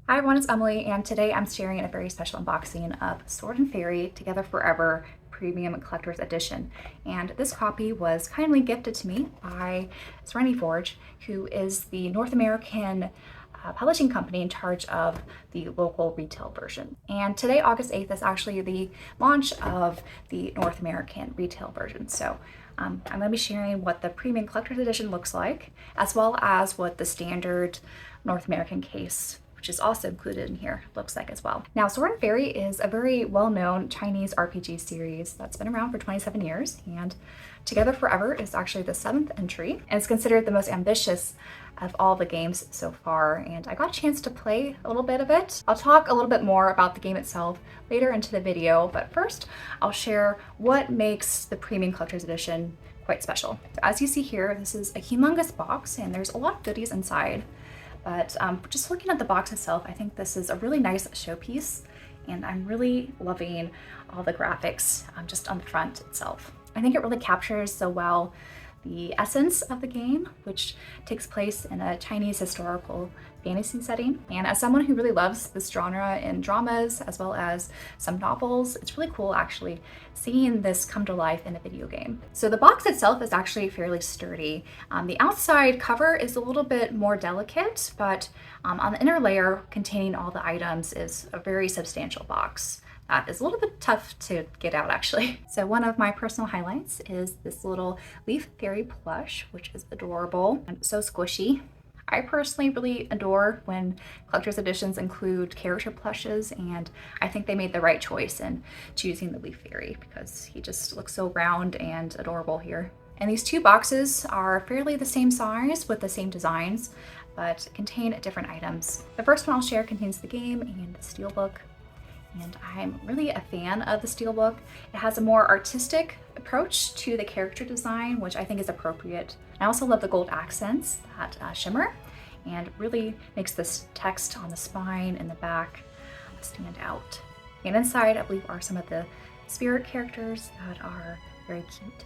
Hi everyone, it's Emily, and today I'm sharing a very special unboxing of Sword and Fairy Together Forever Premium Collector's Edition. And this copy was kindly gifted to me by Serenity, who is the North American publishing company in charge of the local retail version. And today, August 8th, is actually the launch of the North American retail version. So I'm going to be sharing what the Premium Collector's Edition looks like, as well as what the standard North American case, which is also included in here, looks like as well. Now, Sword and Fairy is a very well-known Chinese RPG series that's been around for 27 years, and Together Forever is actually the 7th entry, and it's considered the most ambitious of all the games so far, and I got a chance to play a little bit of it. I'll talk a little bit more about the game itself later into the video, but first I'll share what makes the Premium Collector's Edition quite special. As you see here, this is a humongous box, and there's a lot of goodies inside. But just looking at the box itself, I think this is a really nice showpiece, and I'm really loving all the graphics just on the front itself. I think it really captures so well the essence of the game, which takes place in a Chinese historical fantasy setting. And as someone who really loves this genre in dramas as well as some novels, it's really cool actually seeing this come to life in a video game. So the box itself is actually fairly sturdy. The outside cover is a little bit more delicate, but on the inner layer containing all the items is a very substantial box. That is a little bit tough to get out actually. So one of my personal highlights is this little Leaf Fairy plush, which is adorable and so squishy. I personally really adore when collector's editions include character plushes, and I think they made the right choice in choosing the Leaf Fairy because he just looks so round and adorable here. And these two boxes are fairly the same size with the same designs, but contain different items. The first one I'll share contains the game and the steelbook. And I'm really a fan of the steelbook. It has a more artistic approach to the character design, which I think is appropriate. I also love the gold accents that shimmer and really makes this text on the spine and the back stand out. And inside, I believe, are some of the spirit characters that are very cute.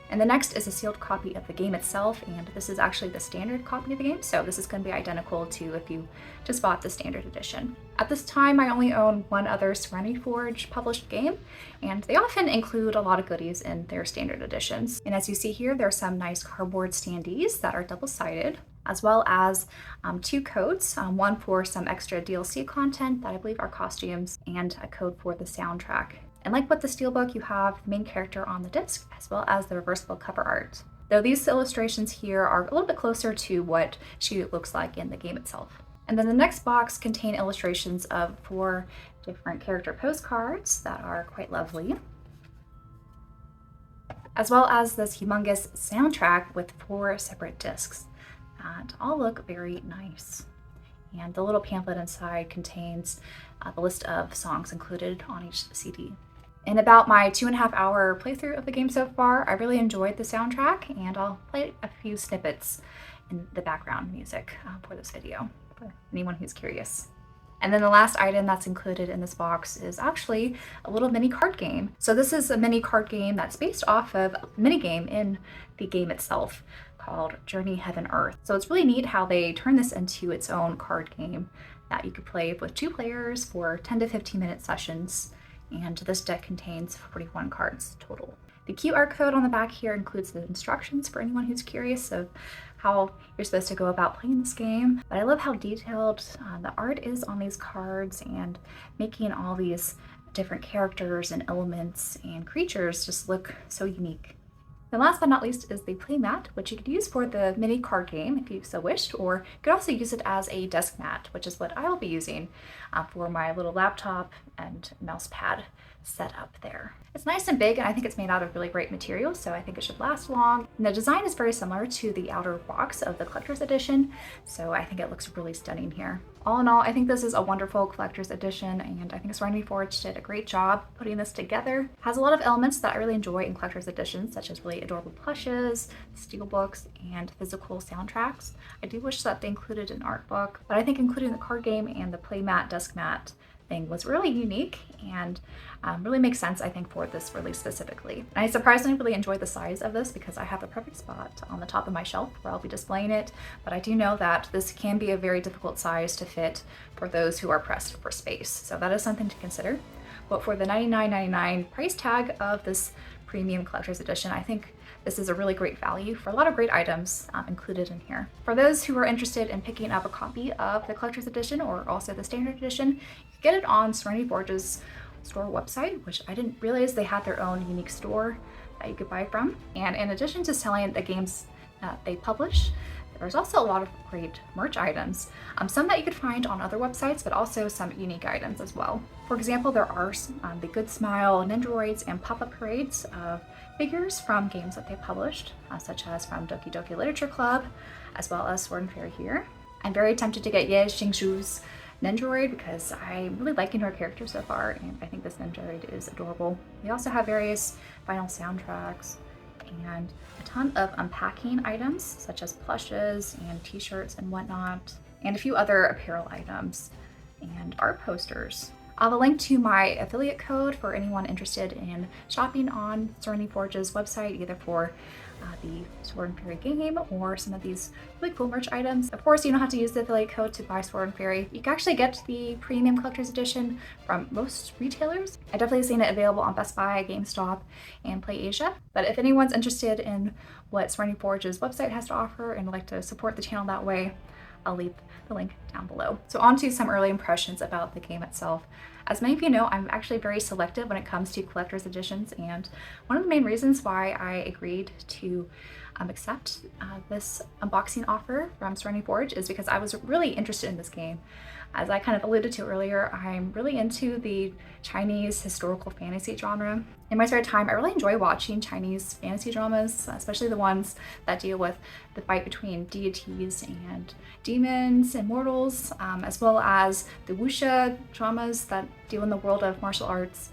And the next is a sealed copy of the game itself, and this is actually the standard copy of the game, so this is going to be identical to if you just bought the standard edition. At this time, I only own one other Serenity Forge published game, and they often include a lot of goodies in their standard editions. And as you see here, there are some nice cardboard standees that are double-sided, as well as two codes, one for some extra DLC content that I believe are costumes, and a code for the soundtrack. And like with the steelbook, you have the main character on the disc, as well as the reversible cover art. Though these illustrations here are a little bit closer to what she looks like in the game itself. And then the next box contain illustrations of 4 different character postcards that are quite lovely, as well as this humongous soundtrack with 4 separate discs that all look very nice. And the little pamphlet inside contains the list of songs included on each CD. In about my 2.5 hour playthrough of the game so far, I really enjoyed the soundtrack, and I'll play a few snippets in the background music for this video, for anyone who's curious. And then the last item that's included in this box is actually a little mini card game. So this is a mini card game that's based off of a mini game in the game itself called Journey Heaven Earth. So it's really neat how they turn this into its own card game that you could play with 2 players for 10 to 15 minute sessions. And this deck contains 41 cards total. The QR code on the back here includes the instructions for anyone who's curious of how you're supposed to go about playing this game. But I love how detailed the art is on these cards, and making all these different characters and elements and creatures just look so unique. And last but not least is the playmat, which you could use for the mini card game if you so wished, or you could also use it as a desk mat, which is what I will be using for my little laptop and mouse pad set up there. It's nice and big, and I think it's made out of really great material, so I think it should last long. And the design is very similar to the outer box of the collector's edition, so I think it looks really stunning here. All in all, I think this is a wonderful collector's edition, and I think Serenity Forge did a great job putting this together. It has a lot of elements that I really enjoy in collector's editions, such as really adorable plushes, steelbooks, and physical soundtracks. I do wish that they included an art book, but I think including the card game and the playmat, desk mat thing was really unique and really makes sense, I think, for this release specifically. And I surprisingly really enjoyed the size of this because I have the perfect spot on the top of my shelf where I'll be displaying it, but I do know that this can be a very difficult size to fit for those who are pressed for space. So that is something to consider. But for the $99.99 price tag of this premium collector's edition, I think this is a really great value for a lot of great items included in here. For those who are interested in picking up a copy of the collector's edition or also the standard edition, you can get it on Serenity Forge's store website, which I didn't realize they had their own unique store that you could buy from. And in addition to selling the games they publish, there's also a lot of great merch items, some that you could find on other websites, but also some unique items as well. For example, there are the Good Smile Nendoroids and pop-up parades of figures from games that they published, such as from Doki Doki Literature Club, as well as Sword and Fairy here. I'm very tempted to get Ye Xingzhu's Nendoroid because I'm really liking her character so far, and I think this Nendoroid is adorable. They also have various vinyl soundtracks and a ton of unpacking items, such as plushes and t-shirts and whatnot, and a few other apparel items and art posters. I'll have a link to my affiliate code for anyone interested in shopping on Serenity Forge's website, either for the Sword and Fairy game or some of these really cool merch items. Of course, you don't have to use the affiliate code to buy Sword and Fairy. You can actually get the premium collector's edition from most retailers. I've definitely seen it available on Best Buy, GameStop, and PlayAsia. But if anyone's interested in what Serenity Forge's website has to offer and would like to support the channel that way, I'll leave the link down below. So on to some early impressions about the game itself. As many of you know, I'm actually very selective when it comes to collector's editions, and one of the main reasons why I agreed to accept this unboxing offer from Serenity Forge is because I was really interested in this game. As I kind of alluded to earlier, I'm really into the Chinese historical fantasy genre. In my spare time, I really enjoy watching Chinese fantasy dramas, especially the ones that deal with the fight between deities and demons and mortals, as well as the wuxia dramas that deal in the world of martial arts.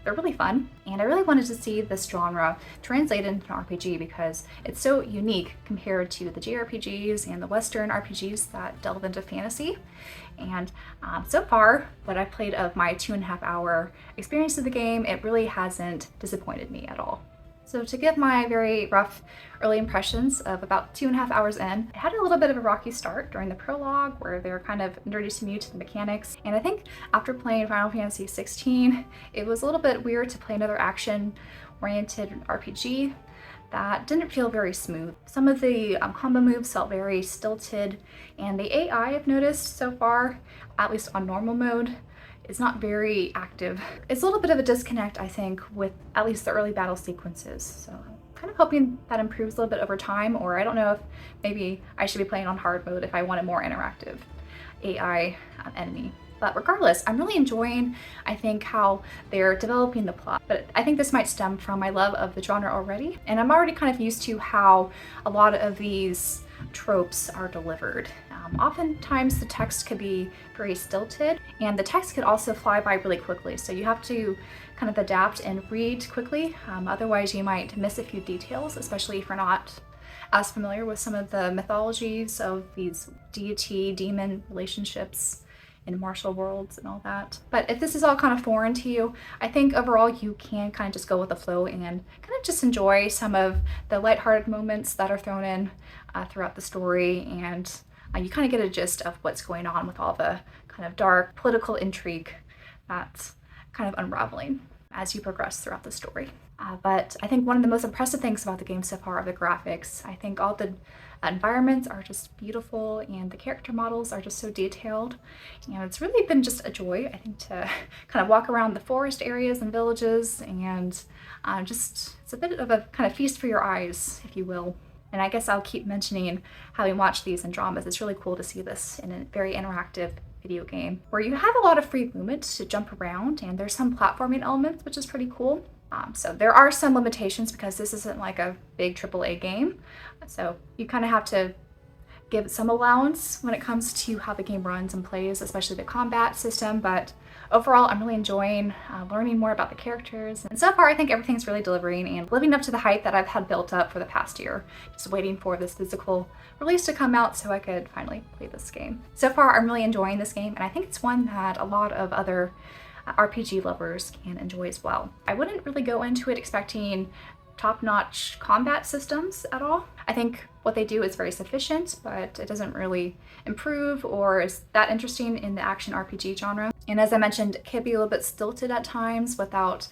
They're really fun, and I really wanted to see this genre translated into an RPG because it's so unique compared to the JRPGs and the Western RPGs that delve into fantasy. And so far, what I've played of my 2.5 hour experience of the game, it really hasn't disappointed me at all. So to give my very rough early impressions of about 2.5 hours in, it had a little bit of a rocky start during the prologue where they're kind of introducing you to the mechanics. And I think after playing Final Fantasy 16, it was a little bit weird to play another action-oriented RPG that didn't feel very smooth. Some of the combo moves felt very stilted, and the AI I've noticed so far, at least on normal mode, is not very active. It's a little bit of a disconnect, I think, with at least the early battle sequences. So I'm kind of hoping that improves a little bit over time, or I don't know if maybe I should be playing on hard mode if I want a more interactive AI enemy. But regardless, I'm really enjoying, I think, how they're developing the plot. But I think this might stem from my love of the genre already. And I'm already kind of used to how a lot of these tropes are delivered. Oftentimes the text could be very stilted, and the text could also fly by really quickly. So you have to kind of adapt and read quickly. Otherwise you might miss a few details, especially if you're not as familiar with some of the mythologies of these deity-demon relationships in martial worlds and all that. But if this is all kind of foreign to you, I think overall you can kind of just go with the flow and kind of just enjoy some of the lighthearted moments that are thrown in throughout the story, and you kind of get a gist of what's going on with all the kind of dark political intrigue that's kind of unraveling as you progress throughout the story. But I think one of the most impressive things about the game so far are the graphics. I think all the environments are just beautiful, and the character models are just so detailed. And it's really been just a joy, I think, to kind of walk around the forest areas and villages, and just it's a bit of a kind of feast for your eyes, if you will. And I guess I'll keep mentioning having watched these in dramas. It's really cool to see this in a very interactive video game where you have a lot of free movement to jump around, and there's some platforming elements, which is pretty cool. So there are some limitations because this isn't like a big AAA game. So you kind of have to give some allowance when it comes to how the game runs and plays, especially the combat system, but overall, I'm really enjoying learning more about the characters. And so far, I think everything's really delivering and living up to the hype that I've had built up for the past year. Just waiting for this physical release to come out so I could finally play this game. So far, I'm really enjoying this game, and I think it's one that a lot of other RPG lovers can enjoy as well. I wouldn't really go into it expecting top-notch combat systems at all. I think what they do is very sufficient, but it doesn't really improve or is that interesting in the action RPG genre. And as I mentioned, it can be a little bit stilted at times without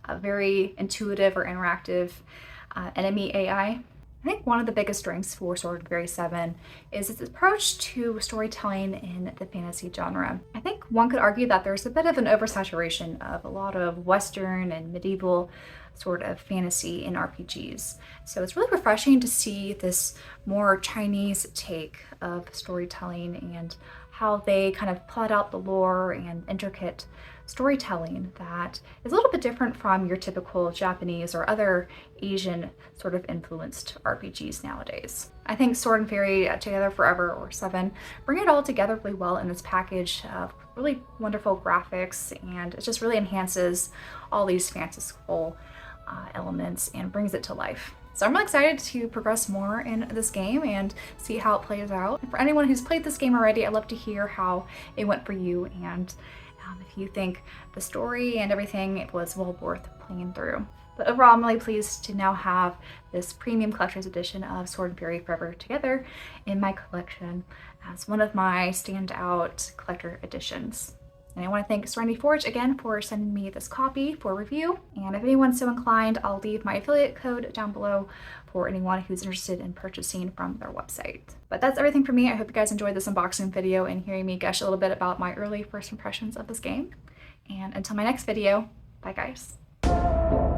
a very intuitive or interactive enemy AI. I think one of the biggest strengths for Sword and Fairy 7 is its approach to storytelling in the fantasy genre. I think one could argue that there's a bit of an oversaturation of a lot of Western and medieval sort of fantasy in RPGs. So it's really refreshing to see this more Chinese take of storytelling and how they kind of plot out the lore and intricate storytelling that is a little bit different from your typical Japanese or other Asian sort of influenced RPGs nowadays. I think Sword and Fairy Together Forever or 7 bring it all together really well in this package of really wonderful graphics, and it just really enhances all these fanciful elements and brings it to life. So I'm really excited to progress more in this game and see how it plays out. For anyone who's played this game already, I'd love to hear how it went for you, and if you think the story and everything it was well worth playing through. But overall, I'm really pleased to now have this premium collector's edition of Sword and Fairy Forever Together in my collection as one of my standout collector editions. And I want to thank Serenity Forge again for sending me this copy for review. And if anyone's so inclined, I'll leave my affiliate code down below for anyone who's interested in purchasing from their website. But that's everything for me. I hope you guys enjoyed this unboxing video and hearing me gush a little bit about my early first impressions of this game. And until my next video, bye guys.